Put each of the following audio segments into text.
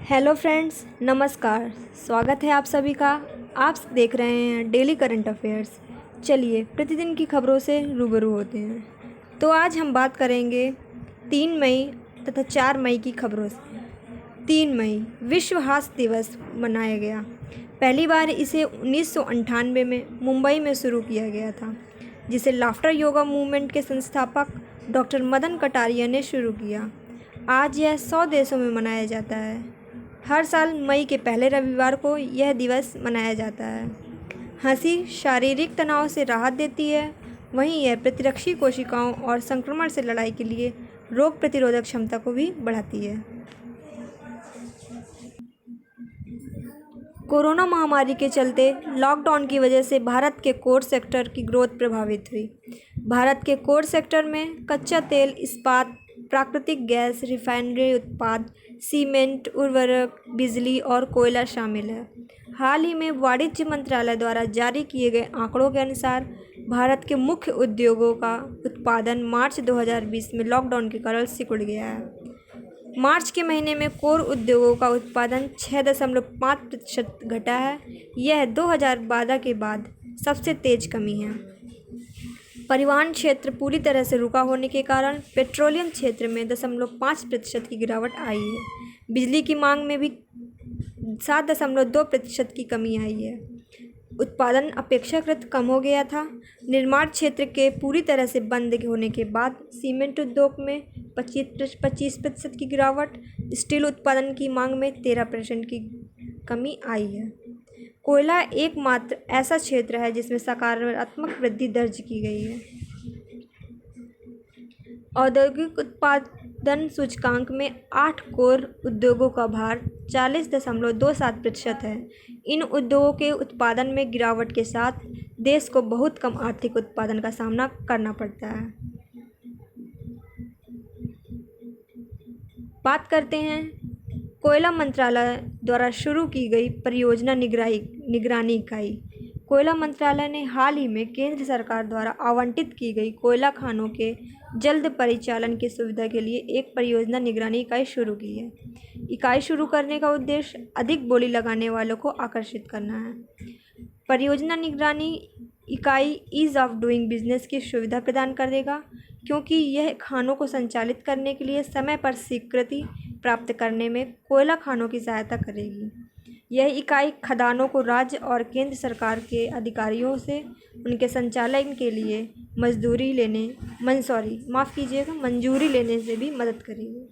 Hello friends, नमस्कार। स्वागत है आप सभी का। आप देख रहे हैं डेली करंट अफेयर्स। चलिए प्रतिदिन की खबरों से रूबरू होते हैं। तो आज हम बात करेंगे 3 मई तथा 4 मई की खबरों से। 3 मई विश्व हास्य दिवस मनाया गया। पहली बार इसे 1998 में मुंबई में शुरू किया गया था, जिसे लाफ्टर योगा मूवमेंट के संस्थापक डॉक्टर मदन कटारिया ने शुरू किया। आज यह 100 देशों में मनाया जाता है। हर साल मई के पहले रविवार को यह दिवस मनाया जाता है। हंसी शारीरिक तनाव से राहत देती है, वहीं यह प्रतिरक्षी कोशिकाओं और संक्रमण से लड़ाई के लिए रोग प्रतिरोधक क्षमता को भी बढ़ाती है। कोरोना महामारी के चलते लॉकडाउन की वजह से भारत के कोर सेक्टर की ग्रोथ प्रभावित हुई। भारत के कोर सेक्टर में कच्चा तेल, इस्पात, प्राकृतिक गैस, रिफाइनरी उत्पाद, सीमेंट, उर्वरक, बिजली और कोयला शामिल है। हाल ही में वाणिज्य मंत्रालय द्वारा जारी किए गए आंकड़ों के अनुसार भारत के मुख्य उद्योगों का उत्पादन मार्च 2020 में लॉकडाउन के कारण सिकुड़ गया है। मार्च के महीने में कोर उद्योगों का उत्पादन 6.5% घटा है। यह 2012 के बाद सबसे तेज कमी है। परिवहन क्षेत्र पूरी तरह से रुका होने के कारण पेट्रोलियम क्षेत्र में 0.5% की गिरावट आई है। बिजली की मांग में भी 7.2% की कमी आई है। उत्पादन अपेक्षाकृत कम हो गया था। निर्माण क्षेत्र के पूरी तरह से बंद होने के बाद सीमेंट उद्योग में 25% की गिरावट, स्टील उत्पादन की मांग में 13% की कमी आई है। कोयला एकमात्र ऐसा क्षेत्र है जिसमें सकारात्मक वृद्धि दर्ज की गई है। औद्योगिक उत्पादन सूचकांक में 8 कोर उद्योगों का भार 40.27% है। इन उद्योगों के उत्पादन में गिरावट के साथ देश को बहुत कम आर्थिक उत्पादन का सामना करना पड़ता है। बात करते हैं कोयला मंत्रालय द्वारा शुरू की गई परियोजना निगरानी इकाई। कोयला मंत्रालय ने हाल ही में केंद्र सरकार द्वारा आवंटित की गई कोयला खानों के जल्द परिचालन की सुविधा के लिए एक परियोजना निगरानी इकाई शुरू की है। इकाई शुरू करने का उद्देश्य अधिक बोली लगाने वालों को आकर्षित करना है। परियोजना निगरानी इकाई ईज़ ऑफ डूइंग बिजनेस की सुविधा प्रदान करेगा, क्योंकि यह खानों को संचालित करने के लिए समय पर स्वीकृति प्राप्त करने में कोयला खानों की सहायता करेगी। यह इकाई खदानों को राज्य और केंद्र सरकार के अधिकारियों से उनके संचालन के लिए मंजूरी लेने से भी मदद करेगी।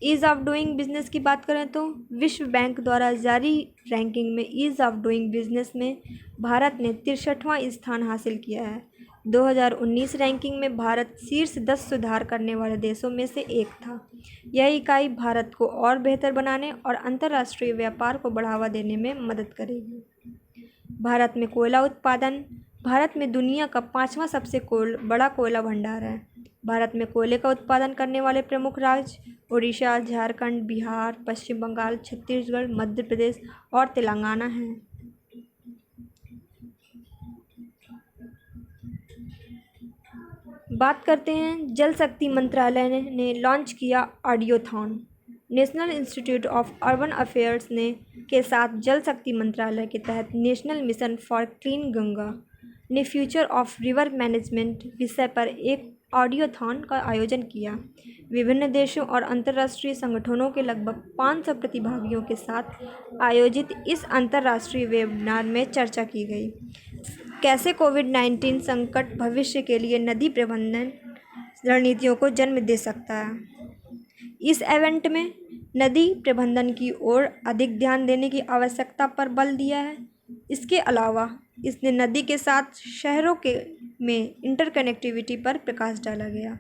ईज़ ऑफ डूइंग बिजनेस की बात करें तो विश्व बैंक द्वारा जारी रैंकिंग में ईज़ ऑफ डूइंग बिजनेस में भारत ने 63वां स्थान हासिल किया है। 2019 रैंकिंग में भारत शीर्ष 10 सुधार करने वाले देशों में से एक था। यह इकाई भारत को और बेहतर बनाने और अंतर्राष्ट्रीय व्यापार को बढ़ावा देने में मदद करेगी। भारत में कोयला उत्पादन। भारत में दुनिया का 5वां सबसे बड़ा कोयला भंडार है। भारत में कोयले का उत्पादन करने वाले प्रमुख राज्य ओडिशा, झारखंड, बिहार, पश्चिम बंगाल, छत्तीसगढ़, मध्य प्रदेश और तेलंगाना हैं। बात करते हैं जल शक्ति मंत्रालय ने लॉन्च किया audiothon. National institute of urban affairs के साथ जल शक्ति मंत्रालय के तहत national mission for clean Ganga ने फ्यूचर ऑफ रिवर मैनेजमेंट विषय पर एक ऑडियोथॉन का आयोजन किया। विभिन्न देशों और अंतर्राष्ट्रीय संगठनों के लगभग 500 प्रतिभागियों के साथ आयोजित इस अंतर्राष्ट्रीय वेबिनार में चर्चा की गई। कैसे कोविड-19 संकट भविष्य के लिए नदी प्रबंधन रणनीतियों को जन्म दे सकता है। इस इवेंट में नदी प्रबंधन की ओर अधिक ध्यान देने की आवश्यकता पर बल दिया है। इसके अलावा इसने नदी के साथ शहरों में इंटरकनेक्टिविटी पर प्रकाश डाला गया।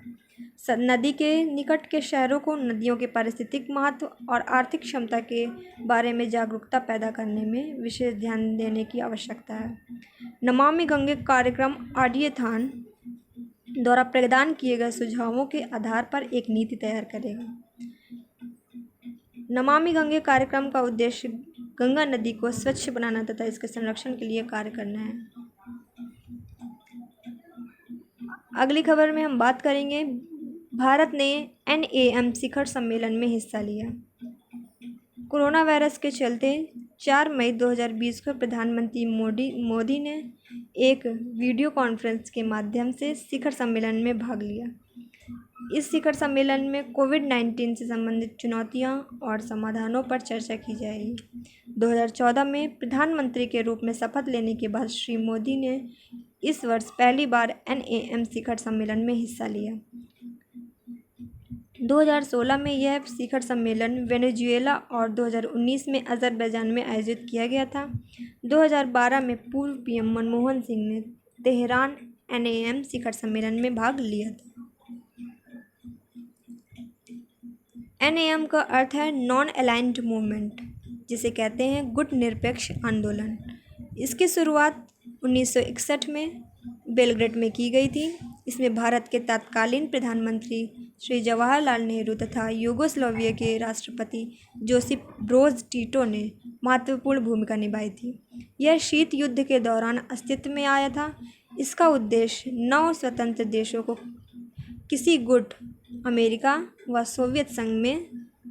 नदी के निकट के शहरों को नदियों के पारिस्थितिक महत्व और आर्थिक क्षमता के बारे में जागरूकता पैदा करने में विशेष ध्यान देने की आवश्यकता है। नमामि गंगे कार्यक्रम ऑडियोथॉन द्वारा प्रदान किए गए सुझावों के आधार पर एक नीति तैयार करेगा। नमामि गंगे कार्यक्रम का उद्देश्य गंगा नदी को स्वच्छ बनाना तथा इसके संरक्षण के लिए कार्य करना है। अगली खबर में हम बात करेंगे भारत ने NAM शिखर सम्मेलन में हिस्सा लिया। कोरोना वायरस के चलते 4 मई 2020 को प्रधानमंत्री मोदी ने एक वीडियो कॉन्फ्रेंस के माध्यम से शिखर सम्मेलन में भाग लिया। इस शिखर सम्मेलन में कोविड-19 से संबंधित चुनौतियां और समाधानों पर चर्चा की जाएगी। 2014 में प्रधानमंत्री के रूप में शपथ लेने के बाद श्री मोदी ने इस वर्ष पहली बार NAM शिखर सम्मेलन में हिस्सा लिया। 2016 में यह शिखर सम्मेलन वेनेजुएला और 2019 में अज़रबैजान में आयोजित किया गया था। 2012 में पूर्व PM मनमोहन सिंह ने तेहरान NAM शिखर सम्मेलन में भाग लिया था। NAM का अर्थ है नॉन अलाइन्ड मूवमेंट, जिसे कहते हैं गुट निरपेक्ष आंदोलन। इसकी शुरुआत 1961 में बेलग्रेड में की गई थी। इसमें भारत के तत्कालीन प्रधानमंत्री श्री जवाहरलाल नेहरू तथा यूगोस्लाविया के राष्ट्रपति जोसिप ब्रोज टिटो ने महत्वपूर्ण भूमिका निभाई थी। यह शीत युद्ध के दौरान अस्तित्व में आया था। इसका उद्देश्य 9 स्वतंत्र देशों को किसी गुट, अमेरिका व सोवियत संघ में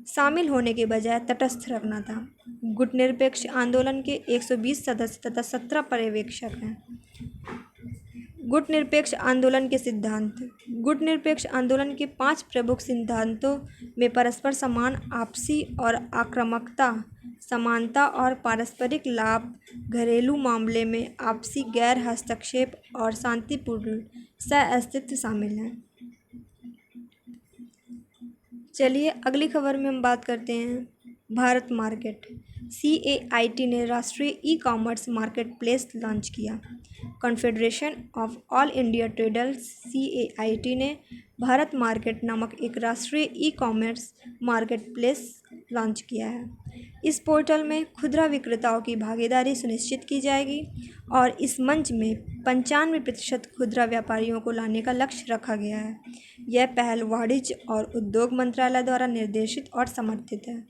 शामिल होने के बजाय तटस्थ रखना था। गुट निरपेक्ष आंदोलन के 120 सदस्य तथा 17 पर्यवेक्षक हैं। गुट निरपेक्ष आंदोलन के सिद्धांत। गुट निरपेक्ष आंदोलन के 5 प्रमुख सिद्धांतों में परस्पर समान, आपसी और आक्रामकता, समानता और पारस्परिक लाभ, घरेलू मामले में आपसी गैर हस्तक्षेप और शांतिपूर्ण सहअस्तित्व शामिल हैं। चलिए अगली खबर में हम बात करते हैं भारत मार्केट। CAIT ने राष्ट्रीय ई-कॉमर्स मार्केट प्लेस लॉन्च किया। Confederation of all India traders CAIT ने भारत मार्केट नामक एक राष्ट्रीय ई-कॉमर्स मार्केट प्लेस लॉन्च किया है। इस पोर्टल में खुदरा विक्रेताओं की भागीदारी सुनिश्चित की जाएगी और इस मंच में 95% खुदरा व्यापारियों को लाने का लक्ष्य रखा गया है। यह पहल वाणिज्य और उद्योग मंत्रालय द्वारा निर्देशित और समर्थित है।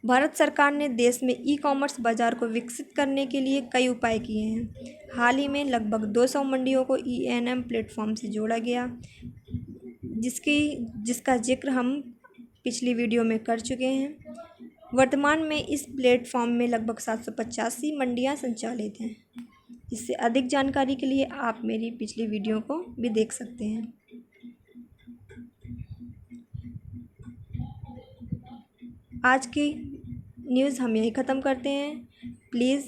भारत सरकार ने देश में ई-कॉमर्स बाजार को विकसित करने के लिए कई उपाय किए हैं। हाल ही में लगभग 200 मंडियों को ENM प्लेटफॉर्म से जोड़ा गया, जिसका जिक्र हम पिछली वीडियो में कर चुके हैं। वर्तमान में इस प्लेटफॉर्म में लगभग 785 मंडियां संचालित हैं। इससे अधिक जानकारी के लिए आप मेरी पिछली वीडियो को भी देख सकते हैं। आज की न्यूज़ हम यहीं ख़त्म करते हैं। प्लीज़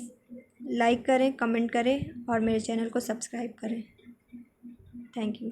लाइक करें, कमेंट करें और मेरे चैनल को सब्सक्राइब करें। Thank you.